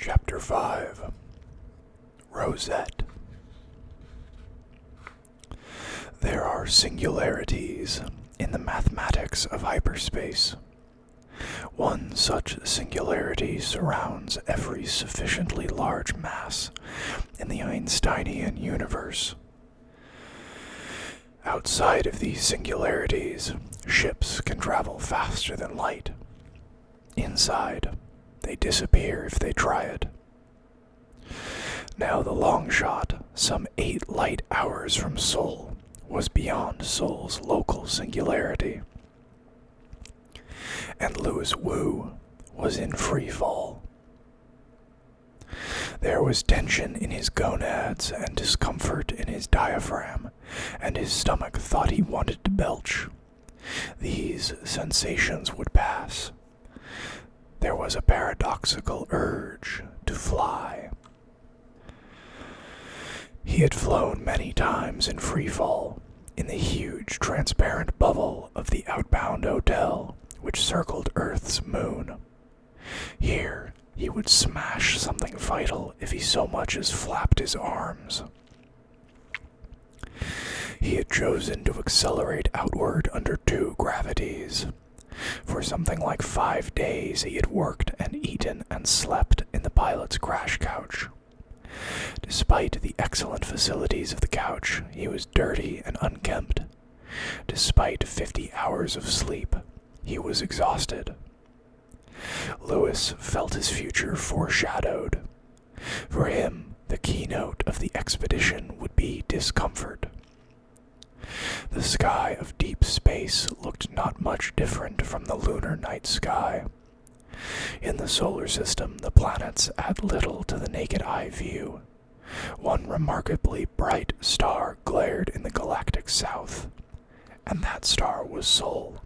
Chapter 5 Rosette. There are singularities in the mathematics of hyperspace. One such singularity surrounds every sufficiently large mass in the Einsteinian universe. Outside of these singularities, ships can travel faster than light. Inside, they disappear if they try it. Now the long shot, some 8 light hours from Sol, was beyond Sol's local singularity. And Louis Wu was in free fall. There was tension in his gonads and discomfort in his diaphragm, and his stomach thought he wanted to belch. These sensations would pass. There was a paradoxical urge to fly. He had flown many times in freefall, in the huge transparent bubble of the outbound hotel which circled Earth's moon. Here, he would smash something vital if he so much as flapped his arms. He had chosen to accelerate outward under 2 gravities. For something like 5 days he had worked and eaten and slept in the pilot's crash couch. Despite the excellent facilities of the couch, he was dirty and unkempt. Despite 50 hours of sleep, he was exhausted. Louis felt his future foreshadowed. For him, the keynote of the expedition would be discomfort. The sky of deep space looked not much different from the lunar night sky. In the solar system, the planets add little to the naked eye view. One remarkably bright star glared in the galactic south, and that star was Sol.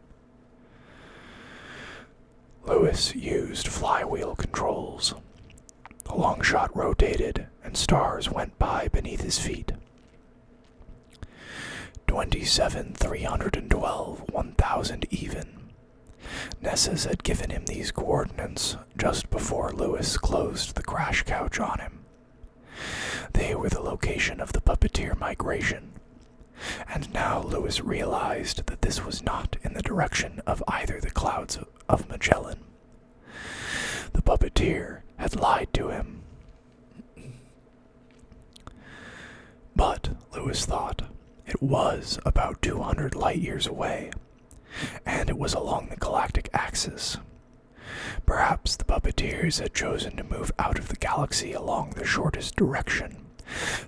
Louis used flywheel controls. The long shot rotated, and stars went by beneath his feet. 27 312 1000 even. Nessus had given him these coordinates just before Louis closed the crash couch on him. They were the location of the puppeteer migration, and now Louis realized that this was not in the direction of either the clouds of Magellan. The puppeteer had lied to him. But, Louis thought, it was about 200 light-years away, and it was along the galactic axis. Perhaps the puppeteers had chosen to move out of the galaxy along the shortest direction,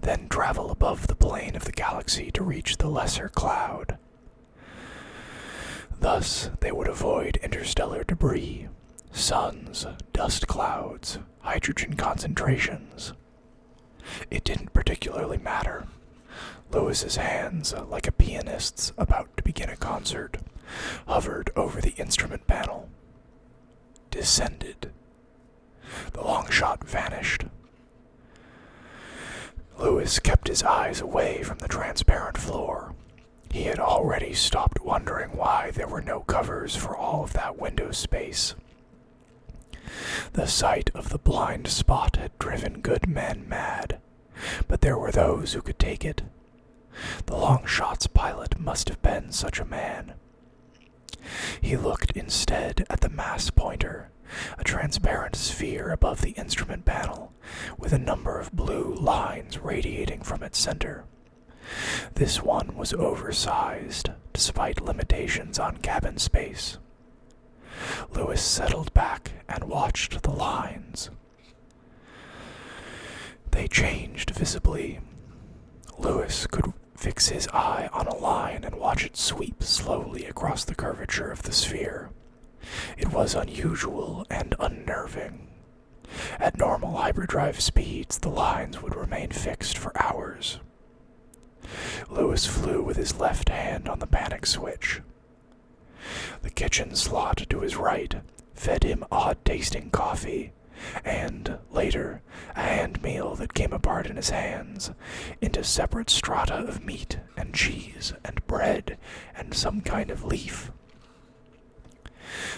then travel above the plane of the galaxy to reach the lesser cloud. Thus, they would avoid interstellar debris, suns, dust clouds, hydrogen concentrations. It didn't particularly matter. Louis's hands, like a pianist's about to begin a concert, hovered over the instrument panel. Descended. The long shot vanished. Louis kept his eyes away from the transparent floor. He had already stopped wondering why there were no covers for all of that window space. The sight of the blind spot had driven good men mad, but there were those who could take it. The long shot's pilot must have been such a man. He looked instead at the mass pointer, a transparent sphere above the instrument panel, with a number of blue lines radiating from its center. This one was oversized, despite limitations on cabin space. Louis settled back and watched the lines. They changed visibly. Louis could fix his eye on a line and watch it sweep slowly across the curvature of the sphere. It was unusual and unnerving. At normal hyperdrive speeds, the lines would remain fixed for hours. Louis flew with his left hand on the panic switch. The kitchen slot to his right fed him odd-tasting coffee, and, later, a hand meal that came apart in his hands into separate strata of meat and cheese and bread and some kind of leaf.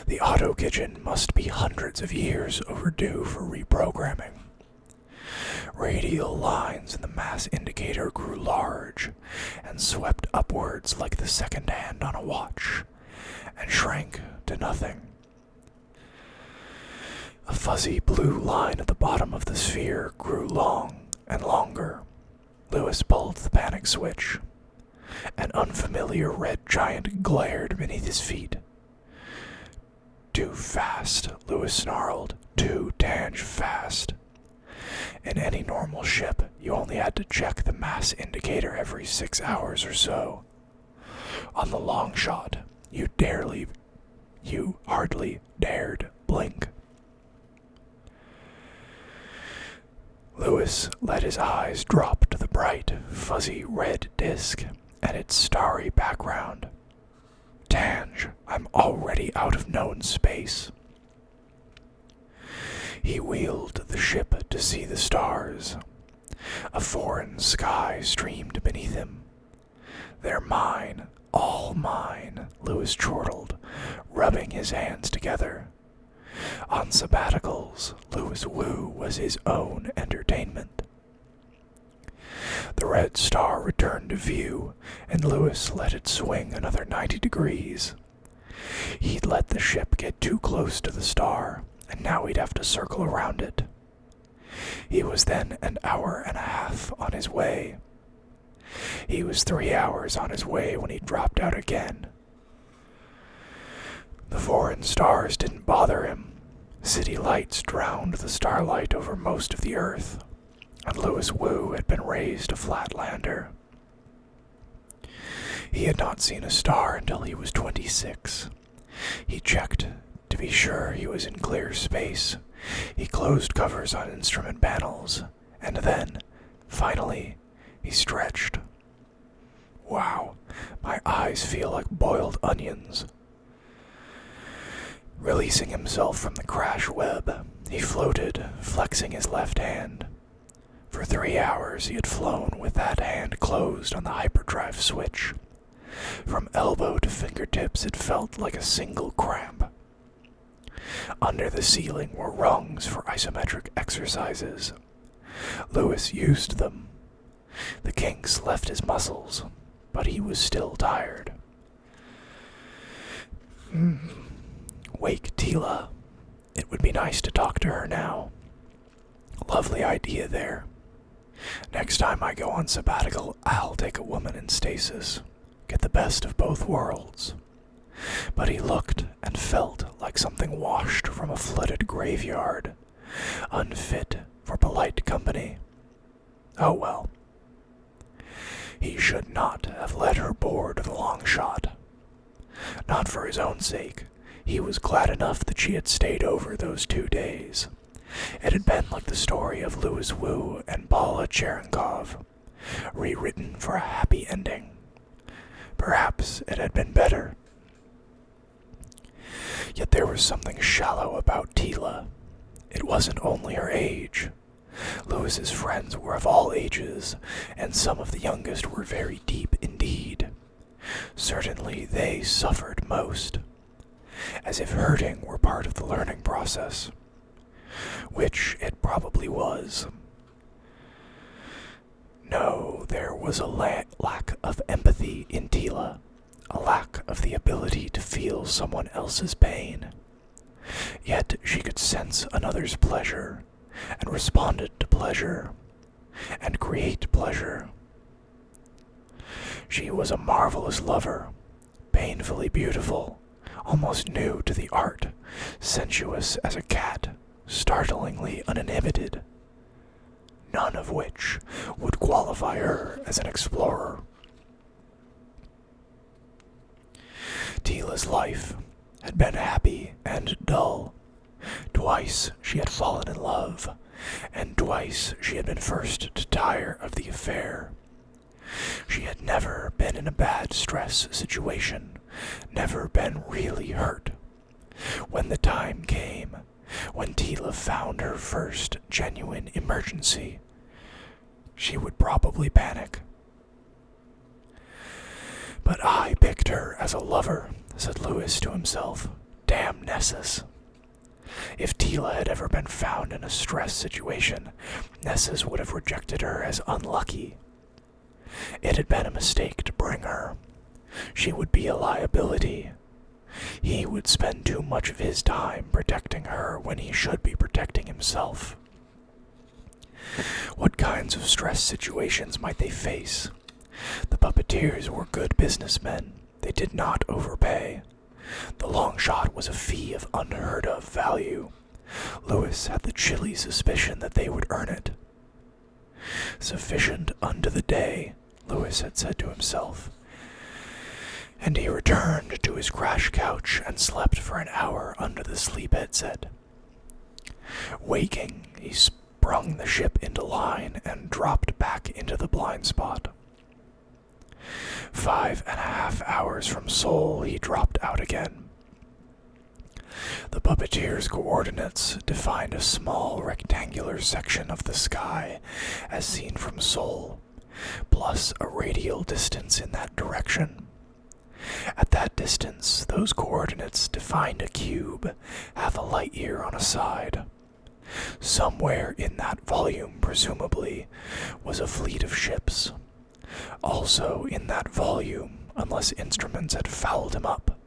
The auto kitchen must be hundreds of years overdue for reprogramming. Radial lines in the mass indicator grew large and swept upwards like the second hand on a watch, and shrank to nothing. A fuzzy blue line at the bottom of the sphere grew long and longer. Lewis pulled the panic switch. An unfamiliar red giant glared beneath his feet. Too fast, Lewis snarled. Too tange fast. In any normal ship, you only had to check the mass indicator every 6 hours or so. On the long shot, you hardly dared blink. Lewis let his eyes drop to the bright, fuzzy red disk and its starry background. Tange, I'm already out of known space. He wheeled the ship to see the stars. A foreign sky streamed beneath him. They're mine, all mine, Lewis chortled, rubbing his hands together. On sabbaticals, Lewis Wu was his own entertainment. The red star returned to view, and Lewis let it swing another 90 degrees. He'd let the ship get too close to the star, and now he'd have to circle around it. He was then an hour and a half on his way. He was 3 hours on his way when he dropped out again. The foreign stars didn't bother him. City lights drowned the starlight over most of the Earth, and Lewis Wu had been raised a flatlander. He had not seen a star until he was 26. He checked to be sure he was in clear space. He closed covers on instrument panels, and then, finally, he stretched. Wow, my eyes feel like boiled onions. Releasing himself from the crash web, he floated, flexing his left hand. For 3 hours he had flown with that hand closed on the hyperdrive switch. From elbow to fingertips it felt like a single cramp. Under the ceiling were rungs for isometric exercises. Lewis used them. The kinks left his muscles, but he was still tired. Wake Tila. It would be nice to talk to her now. Lovely idea there. Next time I go on sabbatical, I'll take a woman in stasis. Get the best of both worlds. But he looked and felt like something washed from a flooded graveyard, unfit for polite company. Oh well. He should not have let her board the long shot. Not for his own sake. He was glad enough that she had stayed over those 2 days. It had been like the story of Lewis Wu and Paula Cherenkov, rewritten for a happy ending. Perhaps it had been better. Yet there was something shallow about Tila. It wasn't only her age. Lewis's friends were of all ages, and some of the youngest were very deep indeed. Certainly they suffered most, as if hurting were part of the learning process, which it probably was. No, there was a lack of empathy in Tila, a lack of the ability to feel someone else's pain. Yet she could sense another's pleasure, and responded to pleasure, and create pleasure. She was a marvelous lover, painfully beautiful, almost new to the art, sensuous as a cat, startlingly uninhibited. None of which would qualify her as an explorer. Tila's life had been happy and dull. Twice she had fallen in love, and twice she had been first to tire of the affair. She had never been in a bad stress situation, never been really hurt. When the time came, when Tila found her first genuine emergency, she would probably panic. But I picked her as a lover, said Lewis to himself. Damn Nessus. If Tila had ever been found in a stress situation, Nessus would have rejected her as unlucky. It had been a mistake to bring her. She would be a liability. He would spend too much of his time protecting her when he should be protecting himself. What kinds of stress situations might they face? The puppeteers were good businessmen. They did not overpay. The long shot was a fee of unheard of value. Lewis had the chilly suspicion that they would earn it. Sufficient unto the day, Lewis had said to himself. And he returned to his crash couch and slept for an hour under the sleep headset. Waking, he sprung the ship into line and dropped back into the blind spot. 5.5 hours from Sol, he dropped out again. The puppeteer's coordinates defined a small rectangular section of the sky as seen from Sol, plus a radial distance in that direction. At that distance, those coordinates defined a cube, half a light year on a side. Somewhere in that volume, presumably, was a fleet of ships. Also in that volume, unless instruments had fouled him up,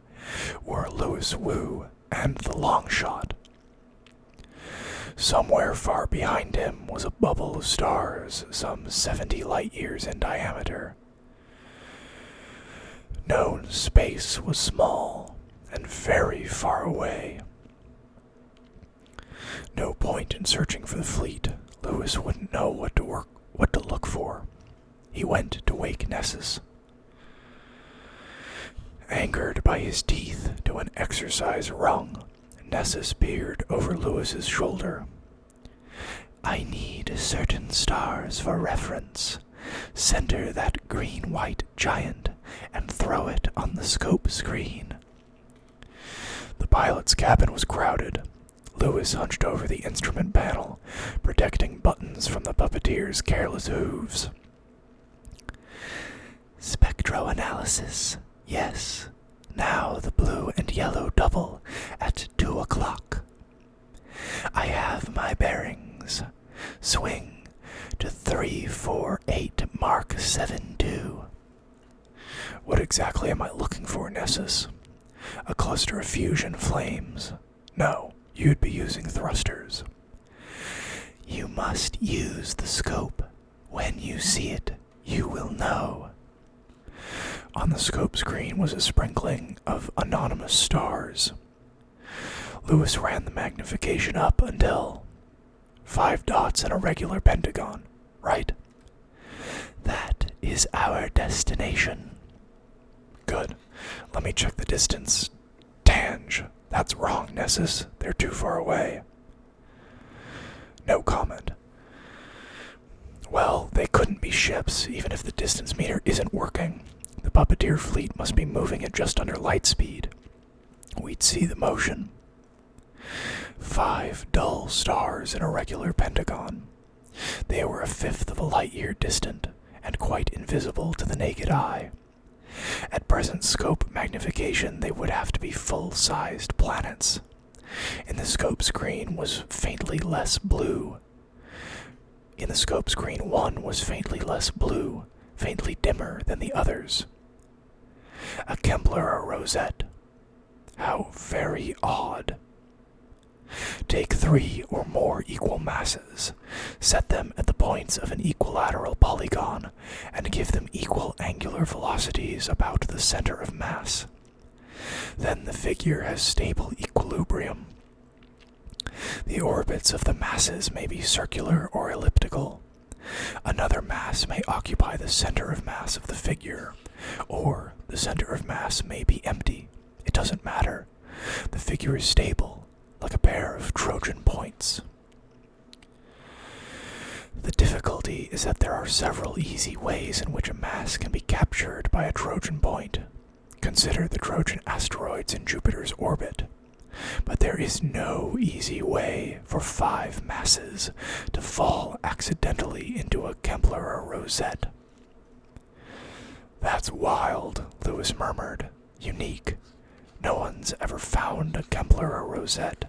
were Louis Wu and the Longshot. Somewhere far behind him was a bubble of stars, some 70 light-years in diameter. Known space was small and very far away. No point in searching for the fleet. Louis wouldn't know what to look for. He went to wake Nessus. Anchored by his teeth to an exercise rung, Nessus peered over Louis's shoulder. I need certain stars for reference. Center that green-white giant and throw it on the scope screen. The pilot's cabin was crowded. Louis hunched over the instrument panel, protecting buttons from the puppeteer's careless hooves. Spectroanalysis. Yes. Now the blue and yellow double at 2 o'clock. I have my bearings. Swing to 348 Mark 72. What exactly am I looking for, Nessus? A cluster of fusion flames? No, you'd be using thrusters. You must use the scope. When you see it, you will know. On the scope screen was a sprinkling of anonymous stars. Louis ran the magnification up until 5 dots in a regular pentagon, right? That is our destination. Good. Let me check the distance. Tange. That's wrong, Nessus. They're too far away. No comment. Well, they couldn't be ships, even if the distance meter isn't working. The puppeteer fleet must be moving at just under light speed. We'd see the motion. 5 dull stars in a regular pentagon. They were 1/5 of a light-year distant, and quite invisible to the naked eye. At present scope magnification, they would have to be full-sized planets. In the scope screen was faintly less blue. In the scope screen, one was faintly less blue, faintly dimmer than the others. A Kempler or Rosette. How very odd. Take 3 or more equal masses, set them at the points of an equilateral polygon, and give them equal angular velocities about the center of mass. Then the figure has stable equilibrium. The orbits of the masses may be circular or elliptical. Another mass may occupy the center of mass of the figure, or the center of mass may be empty. It doesn't matter. The figure is stable, like a pair of Trojan points. The difficulty is that there are several easy ways in which a mass can be captured by a Trojan point. Consider the Trojan asteroids in Jupiter's orbit. But there is no easy way for 5 masses to fall accidentally into a Kempler or Rosette. That's wild, Louis murmured. Unique. No one's ever found a Kempler or Rosette.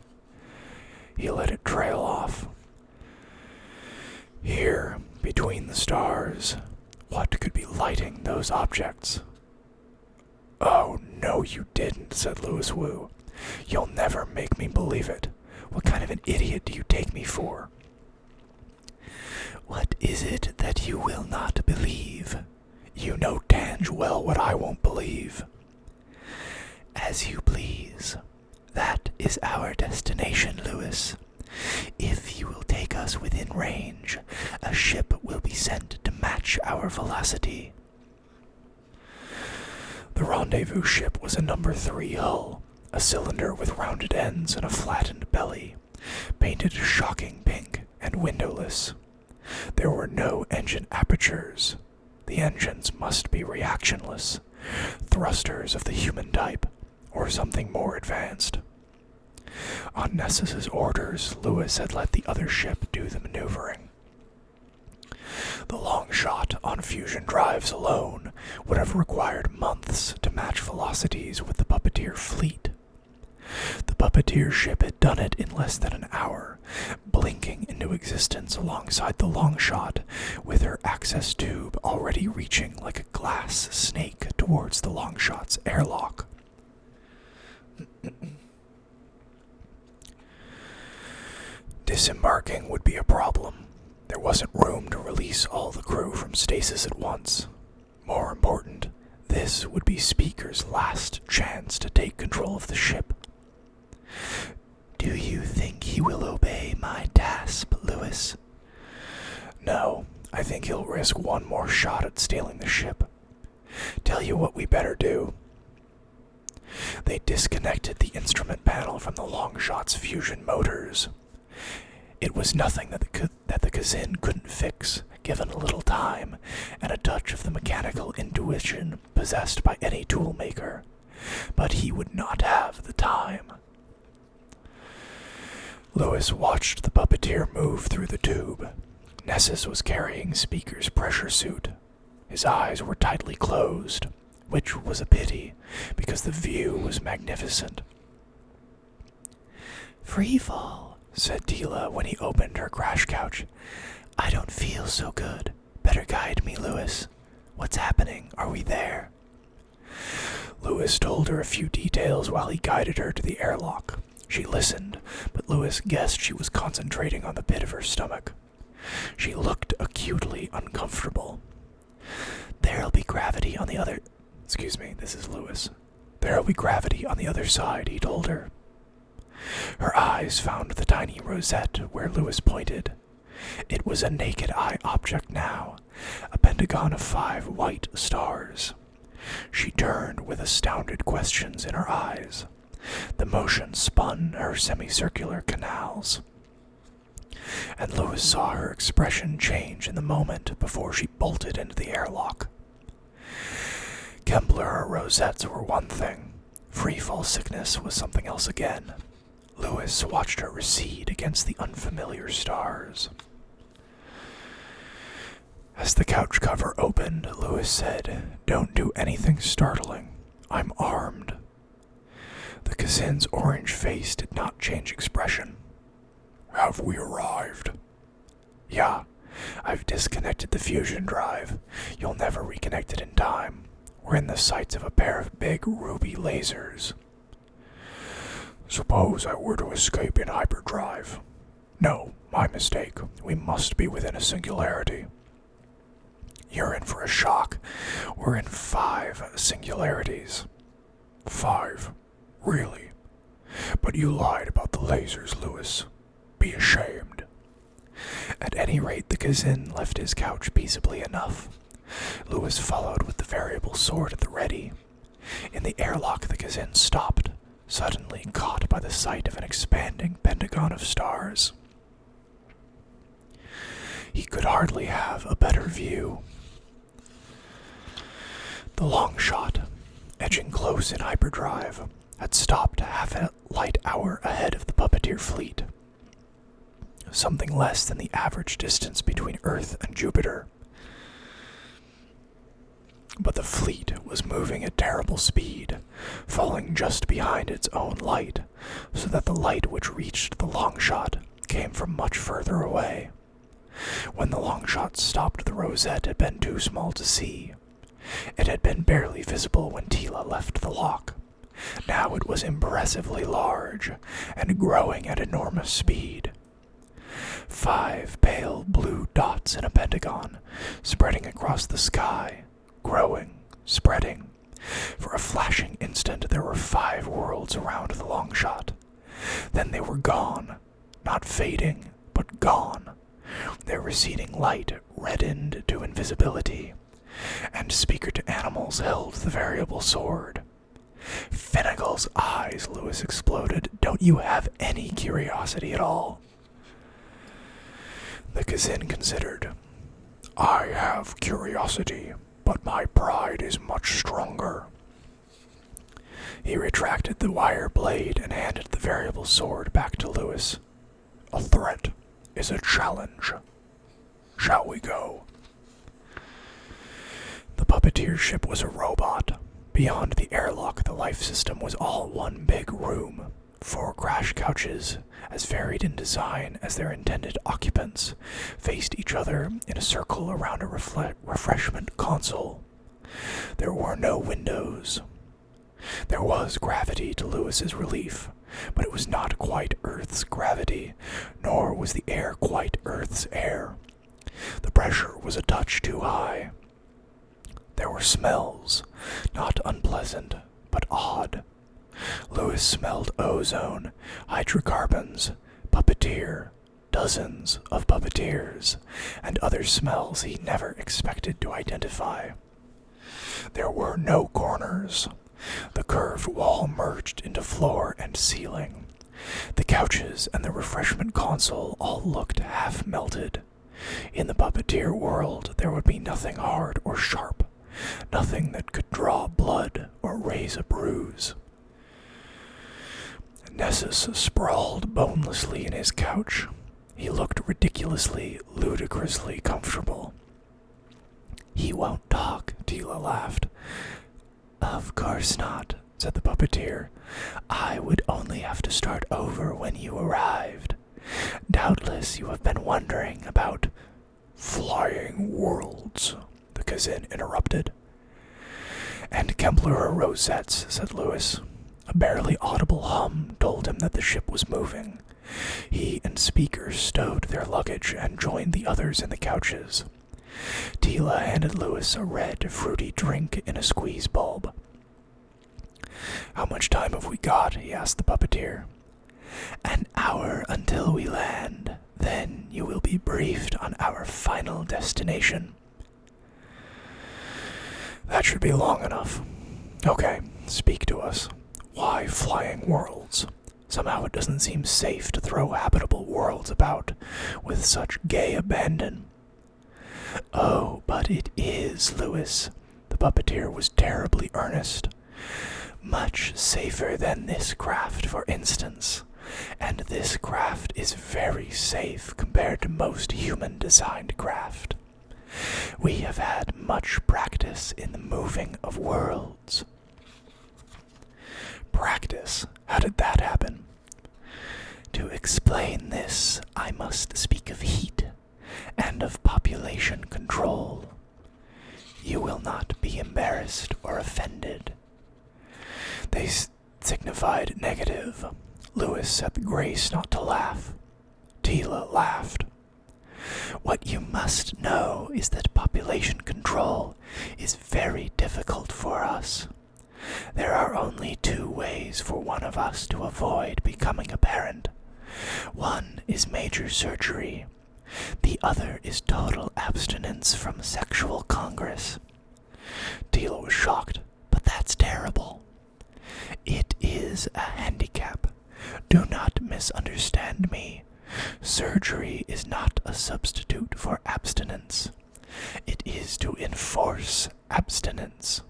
He let it trail off. Here, between the stars, what could be lighting those objects? Oh, no, you didn't, said Louis Wu. You'll never make me believe it. What kind of an idiot do you take me for? What is it that you will not believe? You know dang well what I won't believe. As you please. That is our destination, Louis. If you will take us within range, a ship will be sent to match our velocity. The rendezvous ship was a number 3 hull, a cylinder with rounded ends and a flattened belly, painted a shocking pink and windowless. There were no engine apertures. The engines must be reactionless, thrusters of the human type, or something more advanced. On Nessis's orders, Louis had let the other ship do the maneuvering. The long shot on fusion drives alone would have required months to match velocities with the puppeteer fleet. The puppeteer ship had done it in less than an hour, blinking into existence alongside the long shot, with her access tube already reaching like a glass snake towards the long shot's airlock. Disembarking would be a problem. There wasn't room to release all the crew from stasis at once. More important, this would be Speaker's last chance to take control of the ship. Do you think he will obey my task, Louis? No, I think he'll risk one more shot at stealing the ship. Tell you what we better do. They disconnected the instrument panel from the long shot's fusion motors. It was nothing that the Kazin couldn't fix, given a little time and a touch of the mechanical intuition possessed by any toolmaker. But he would not have the time. Louis watched the puppeteer move through the tube. Nessus was carrying Speaker's pressure suit. His eyes were tightly closed, which was a pity, because the view was magnificent. "Free fall," said Tila when he opened her crash couch. "I don't feel so good. Better guide me, Louis. What's happening? Are we there?" Louis told her a few details while he guided her to the airlock. She listened, but Louis guessed she was concentrating on the pit of her stomach. She looked acutely uncomfortable. There'll be gravity on the other... this is Louis. "There'll be gravity on the other side," he told her. Her eyes found the tiny Rosette where Louis pointed. It was a naked eye object now, a pentagon of 5 white stars. She turned with astounded questions in her eyes. The motion spun her semicircular canals, and Louis saw her expression change in the moment before she bolted into the airlock. Kembler rosettes were one thing. Freefall sickness was something else again. Louis watched her recede against the unfamiliar stars. As the couch cover opened, Louis said, "Don't do anything startling. I'm armed." The Kazin's orange face did not change expression. "Have we arrived?" "Yeah, I've disconnected the fusion drive. You'll never reconnect it in time. We're in the sights of a pair of big ruby lasers." "Suppose I were to escape in hyperdrive?" "No, my mistake. We must be within a singularity." "You're in for a shock. We're in 5 singularities." "5? Really? But you lied about the lasers, Louis. Be ashamed." At any rate, the Kazin left his couch peaceably enough. Louis followed with the variable sword at the ready. In the airlock, the Kazin stopped, suddenly caught by the sight of an expanding pentagon of stars. He could hardly have a better view. The long shot, edging close in hyperdrive, had stopped half a light hour ahead of the puppeteer fleet. Something less than the average distance between Earth and Jupiter. But the fleet was moving at terrible speed, falling just behind its own light, so that the light which reached the Longshot came from much further away. When the Longshot stopped, the Rosette had been too small to see. It had been barely visible when Tila left the lock. Now it was impressively large, and growing at enormous speed. 5 pale blue dots in a pentagon, spreading across the sky, growing, spreading. For a flashing instant there were 5 worlds around the Longshot. Then they were gone, not fading, but gone. Their receding light reddened to invisibility, and Speaker to Animals held the variable sword. Finnegal's eyes, Lewis exploded. Don't you have any curiosity at all? The Kazin considered. I have curiosity, but my pride is much stronger. He retracted the wire blade and handed the variable sword back to Lewis. A threat is a challenge. Shall we go? The puppeteer ship was a robot. Beyond the airlock, the life system was all one big room. 4 crash couches, as varied in design as their intended occupants, faced each other in a circle around a refreshment console. There were no windows. There was gravity, to Lewis's relief, but it was not quite Earth's gravity, nor was the air quite Earth's air. The pressure was a touch too high. There were smells, not unpleasant, but odd. Lewis smelled ozone, hydrocarbons, puppeteer, dozens of puppeteers, and other smells he never expected to identify. There were no corners. The curved wall merged into floor and ceiling. The couches and the refreshment console all looked half-melted. In the puppeteer world, there would be nothing hard or sharp, nothing that could draw blood or raise a bruise. Nessus sprawled bonelessly in his couch. He looked ridiculously, ludicrously comfortable. He won't talk, Tila laughed. Of course not, said the puppeteer. I would only have to start over when you arrived. Doubtless you have been wondering about flying worlds, the Kazin interrupted. And Kempler Rosettes, said Lewis. A barely audible hum told him that the ship was moving. He and Speaker stowed their luggage and joined the others in the couches. Tila handed Lewis a red, fruity drink in a squeeze bulb. How much time have we got? He asked the puppeteer. An hour until we land. Then you will be briefed on our final destination. That should be long enough. Okay, speak to us. Why flying worlds? Somehow it doesn't seem safe to throw habitable worlds about with such gay abandon. Oh, but it is, Lewis. The puppeteer was terribly earnest. Much safer than this craft, for instance. And this craft is very safe compared to most human-designed craft. We have had much practice in the moving of worlds. Practice? How did that happen? To explain this, I must speak of heat and of population control. You will not be embarrassed or offended. They signified negative. Lewis had the grace not to laugh. Tila laughed. What you must know is that population control is very difficult for us. There are only 2 ways for one of us to avoid becoming a parent. One is major surgery. The other is total abstinence from sexual congress. Tila was shocked, but that's terrible. It is a handicap. Do not misunderstand me. Surgery is not a substitute for abstinence. It is to enforce abstinence.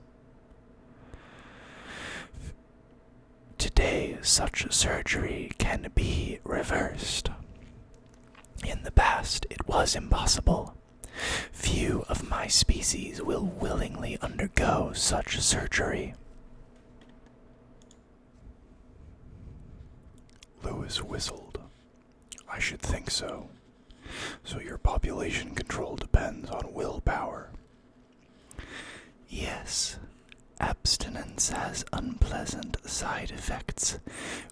Today, such surgery can be reversed. In the past, it was impossible. Few of my species will willingly undergo such surgery. Lewis whistled. I should think so. So your population control depends on willpower. Yes. Abstinence has unpleasant side effects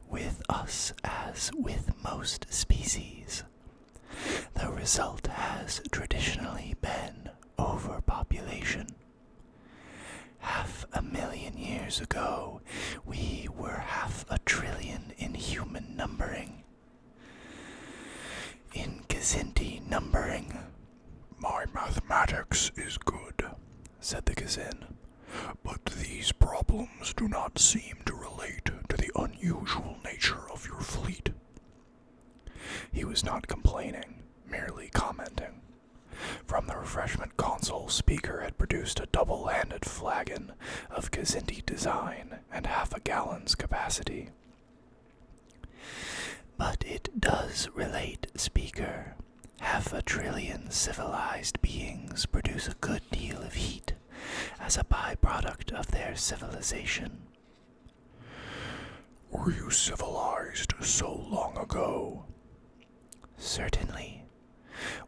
with us as with most species. The result has traditionally been overpopulation. 500,000 years ago, we were 500 billion in human numbering. In Kazinti numbering, my mathematics is good, said the Kazin, but these problems do not seem to relate to the unusual nature of your fleet. He was not complaining, merely commenting. From the refreshment console, Speaker had produced a double-handed flagon of Kazinti design and 0.5 gallon's capacity. But it does relate, Speaker. 500 billion civilized beings produce a good deal of heat as a byproduct of their civilization. Were you civilized so long ago? Certainly.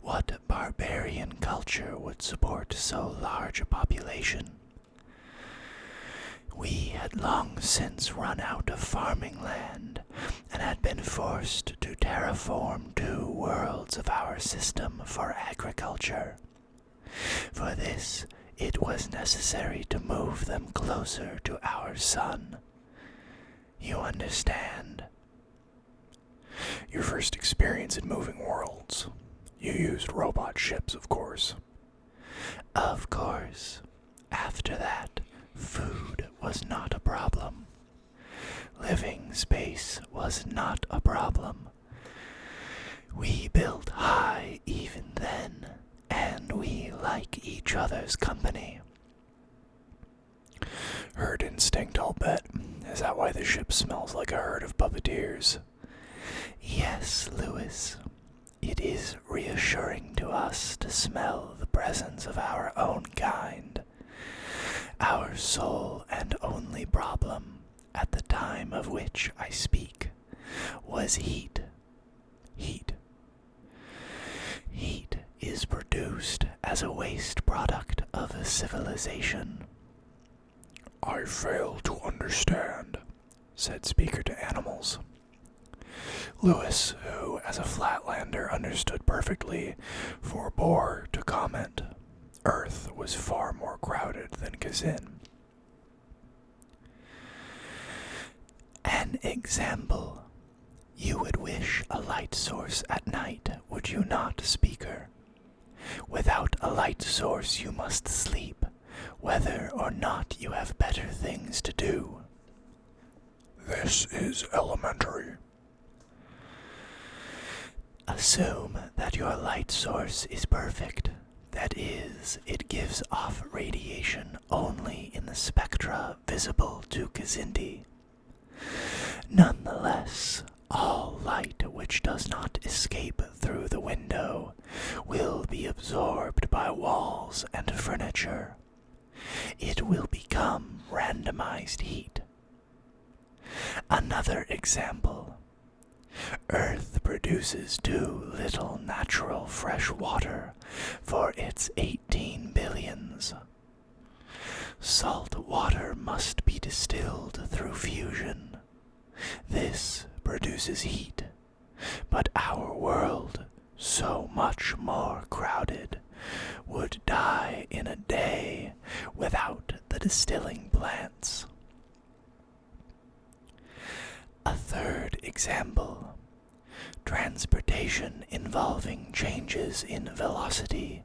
What barbarian culture would support so large a population? We had long since run out of farming land and had been forced to terraform 2 worlds of our system for agriculture. For this, it was necessary to move them closer to our sun. You understand? Your first experience in moving worlds. You used robot ships, of course. Of course. After that, food was not a problem. Living space was not a problem. We built high even then, and we like each other's company. Herd instinct, I'll bet. Is that why the ship smells like a herd of puppeteers? Yes, Lewis. It is reassuring to us to smell the presence of our own kind. Our sole and only problem, at the time of which I speak, was heat. Heat. Heat is produced as a waste product of a civilization. I fail to understand, said Speaker to Animals. Lewis, who as a Flatlander understood perfectly, forbore to comment. Earth was far more crowded than Kazin. An example. You would wish a light source at night, would you not, Speaker? Without a light source you must sleep, whether or not you have better things to do. This is elementary. Assume that your light source is perfect. That is, it gives off radiation only in the spectra visible to Kazinti. Nonetheless, all light which does not escape through the window will be absorbed by walls and furniture. It will become randomized heat. Another example. Earth produces too little natural fresh water for its 18 billions. Salt water must be distilled through fusion. This produces heat, but our world, so much more crowded, would die in a day without the distilling plants. A third example. Transportation involving changes in velocity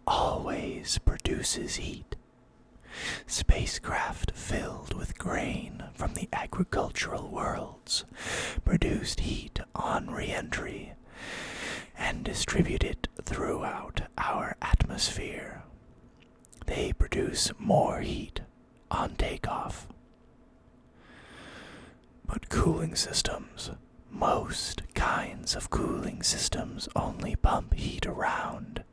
always produces heat. Spacecraft filled with grain from the agricultural worlds produced heat on re-entry and distribute it throughout our atmosphere. They produce more heat on takeoff. But cooling systems, Most kinds of cooling systems only pump heat around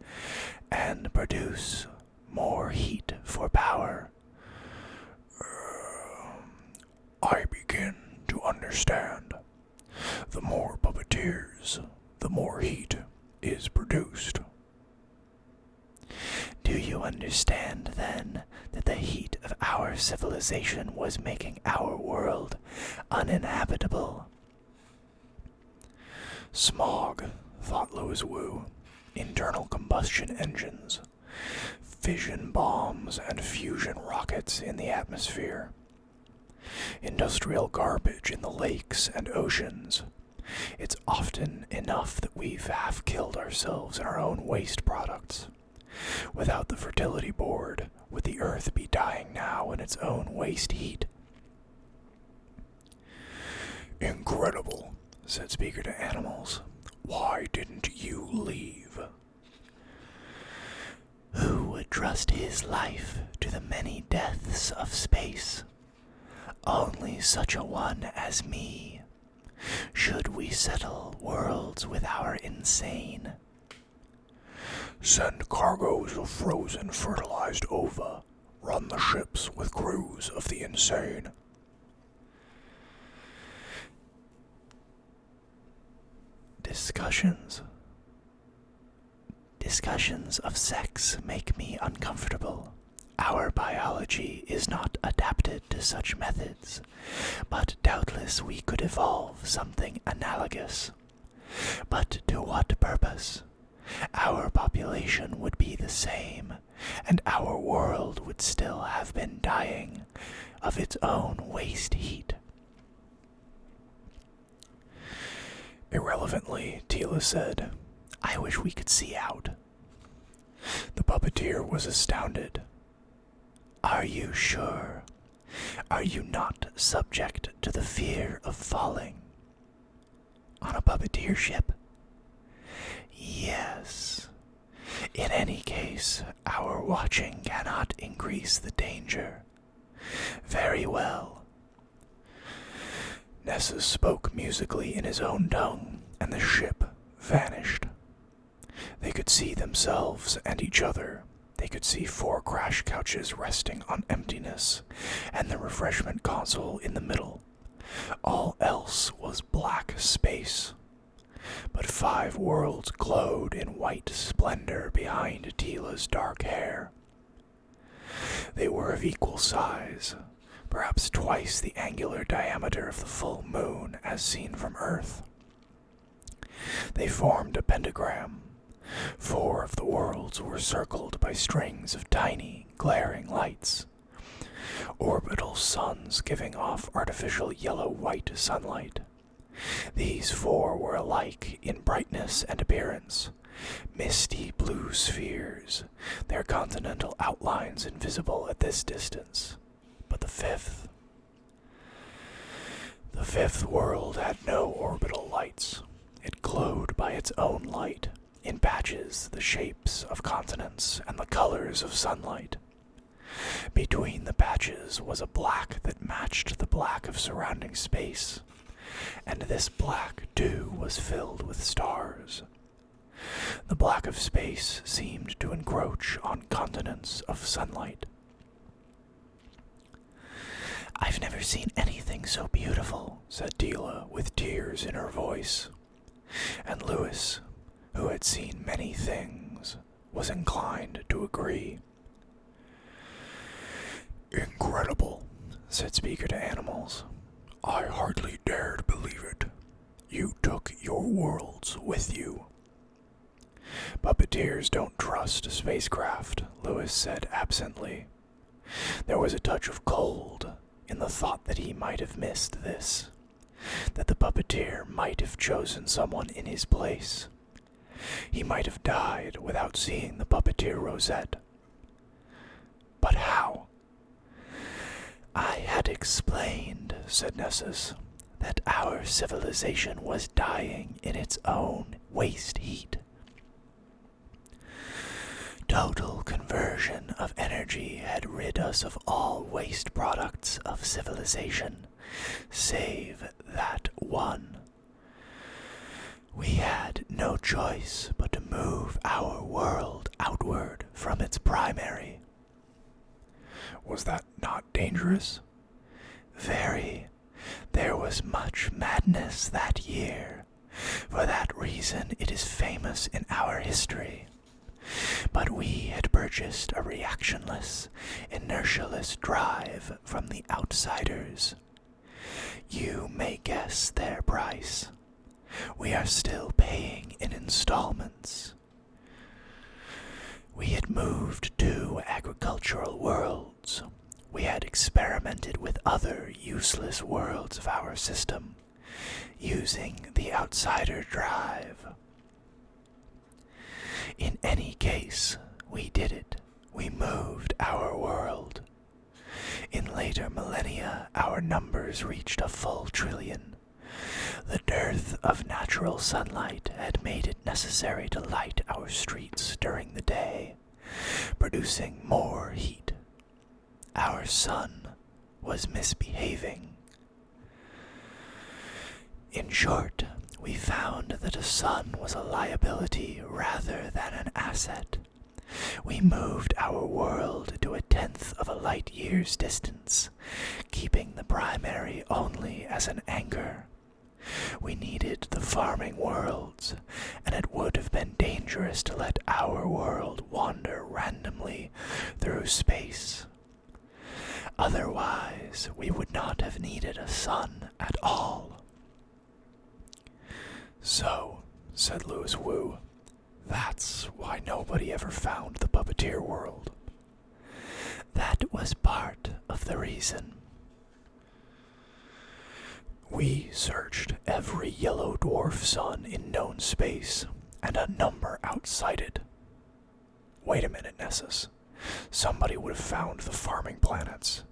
and produce more heat for power. I begin to understand. The more puppeteers, the more heat is produced. Do you understand, then, that the heat of our civilization was making our world uninhabitable? Smog, thought Louis Wu, internal combustion engines, fission bombs, and fusion rockets in the atmosphere, industrial garbage in the lakes and oceans. It's often enough that we've half killed ourselves in our own waste products. Without the fertility board, would the earth be dying now in its own waste heat? Incredible, said Speaker to Animals. Why didn't you leave? Who would trust his life to the many deaths of space? Only such a one as me. Should we settle worlds with our insane? Send cargoes of frozen fertilized ova. Run the ships with crews of the insane. Discussions of sex make me uncomfortable. Our biology is not adapted to such methods, but doubtless we could evolve something analogous. But to what purpose? Our population would be the same, and our world would still have been dying of its own waste heat. Irrelevantly, Tila said, I wish we could see out. The puppeteer was astounded. Are you sure? Are you not subject to the fear of falling? On a puppeteer ship? Yes. In any case, our watching cannot increase the danger. Very well. Nessus spoke musically in his own tongue, and the ship vanished. They could see themselves and each other. They could see 4 crash couches resting on emptiness, and the refreshment console in the middle. All else was black space. But 5 worlds glowed in white splendor behind Tila's dark hair. They were of equal size, perhaps twice the angular diameter of the full moon as seen from Earth. They formed a pentagram. 4 of the worlds were circled by strings of tiny, glaring lights. Orbital suns giving off artificial yellow-white sunlight. These 4 were alike in brightness and appearance, misty blue spheres, their continental outlines invisible at this distance. But the fifth world had no orbital lights. It glowed by its own light, in patches the shapes of continents and the colors of sunlight. Between the patches was a black that matched the black of surrounding space, and this black, too, was filled with stars. The black of space seemed to encroach on continents of sunlight. I've never seen anything so beautiful, said Tila, with tears in her voice. And Louis, who had seen many things, was inclined to agree. Incredible, said Speaker to Animals. I hardly dared believe it. You took your worlds with you. Puppeteers don't trust spacecraft, Louis said absently. There was a touch of cold in the thought that he might have missed this, that the puppeteer might have chosen someone in his place. He might have died without seeing the puppeteer Rosette. But how? I had explained, said Nessus, that our civilization was dying in its own waste heat. Total conversion of energy had rid us of all waste products of civilization, save that one. We had no choice but to move our world outward from its primary. Was that not dangerous? Very. There was much madness that year. For that reason it is famous in our history. But we had purchased a reactionless, inertialess drive from the outsiders. You may guess their price. We are still paying in installments. We had moved to agricultural worlds. We had experimented with other useless worlds of our system, using the outsider drive. In any case, we did it. We moved our world. In later millennia, our numbers reached a full trillion. The dearth of natural sunlight had made it necessary to light our streets during the day, producing more heat. Our sun was misbehaving. In short, we found that a sun was a liability rather than an asset. We moved our world to 1/10 of a light year's distance, keeping the primary only as an anchor. We needed the farming worlds, and it would have been dangerous to let our world wander randomly through space. Otherwise, we would not have needed a sun at all. So, said Louis Wu, that's why nobody ever found the puppeteer world. That was part of the reason. We searched every yellow dwarf sun in known space, and a number outside it. Wait a minute, Nessus. Somebody would have found the farming planets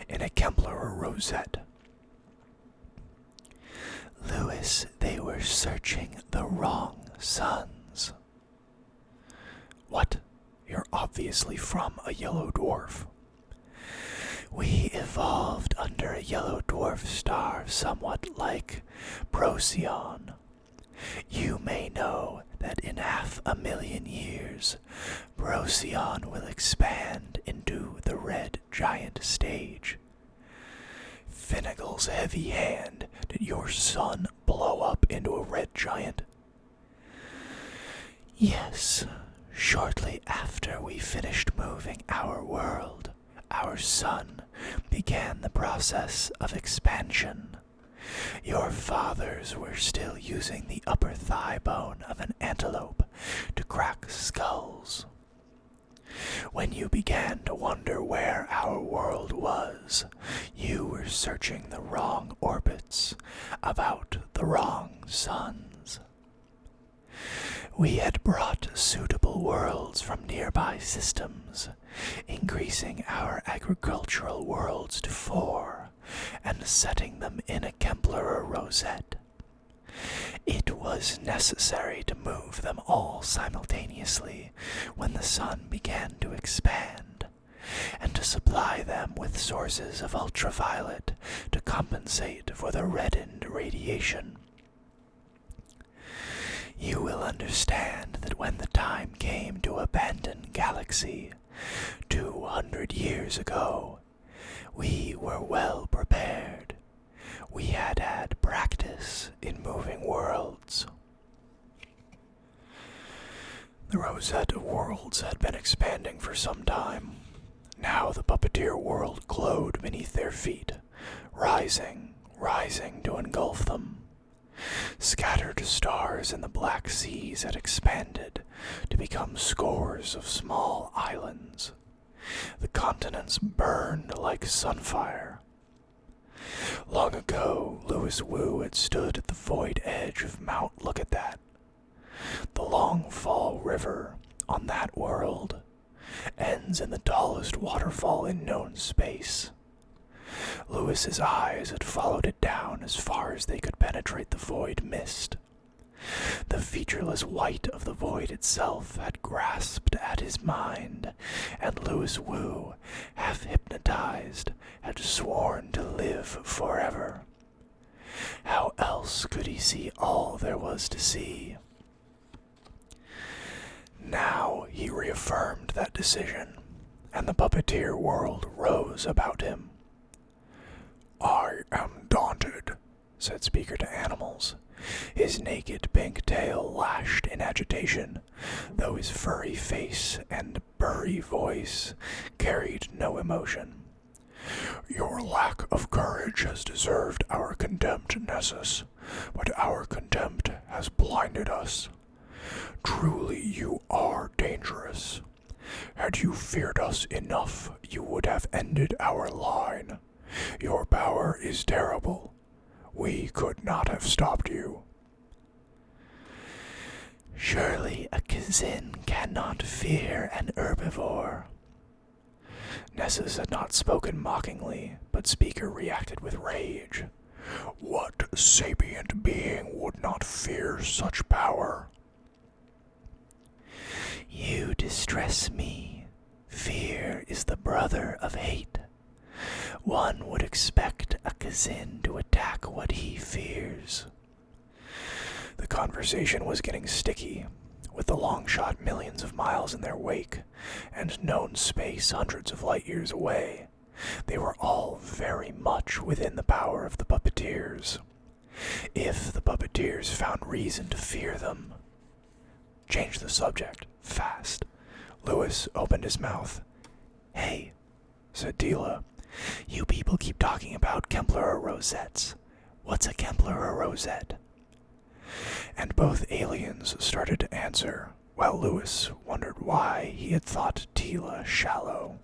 in a Kempler or Rosette. Louis, they were searching the wrong suns. What? You're obviously from a yellow dwarf. We evolved under a yellow dwarf star somewhat like Procyon. You may know that in 500,000 years, Procyon will expand into the red giant stage. Finnegal's heavy hand, did your sun blow up into a red giant? Yes, shortly after we finished moving our world, our sun began the process of expansion. Your fathers were still using the upper thigh bone of an antelope to crack skulls. When you began to wonder where our world was, you were searching the wrong orbits, about the wrong suns. We had brought suitable worlds from nearby systems, increasing our agricultural worlds to 4, and setting them in a Kempler or Rosette. It was necessary to move them all simultaneously when the sun began to expand, and to supply them with sources of ultraviolet to compensate for the reddened radiation. You will understand that when the time came to abandon Galaxy 200 years ago, we were well prepared. We had had practice in moving worlds. The Rosette of Worlds had been expanding for some time. Now the puppeteer world glowed beneath their feet, rising to engulf them. Scattered stars in the black seas had expanded to become scores of small islands. The continents burned like sunfire. Long ago, Louis Wu had stood at the void edge of Mount Look at That. The Long Fall River, on that world, ends in the tallest waterfall in known space. Louis's eyes had followed it down as far as they could penetrate the void mist. The featureless white of the void itself had grasped at his mind, and Louis Wu, half hypnotized, had sworn to live forever. How else could he see all there was to see? Now he reaffirmed that decision, and the puppeteer world rose about him. "I am daunted," said Speaker to Animals. His naked pink tail lashed in agitation, though his furry face and burry voice carried no emotion. "Your lack of courage has deserved our contempt, Nessus, but our contempt has blinded us. Truly you are dangerous. Had you feared us enough, you would have ended our line. Your power is terrible. We could not have stopped you." "Surely a Kazin cannot fear an herbivore." Nessus had not spoken mockingly, but Speaker reacted with rage. "What sapient being would not fear such power?" "You distress me. Fear is the brother of hate. One would expect a Kazin to attack what he fears." The conversation was getting sticky, with the long shot millions of miles in their wake, and known space hundreds of light years away. They were all very much within the power of the puppeteers. If the puppeteers found reason to fear them. Change the subject, fast. Lewis opened his mouth. "Hey," said Tila, "you people keep talking about Kempler rosettes. What's a Kempler rosette?" And both aliens started to answer, while Lewis wondered why he had thought Tila shallow.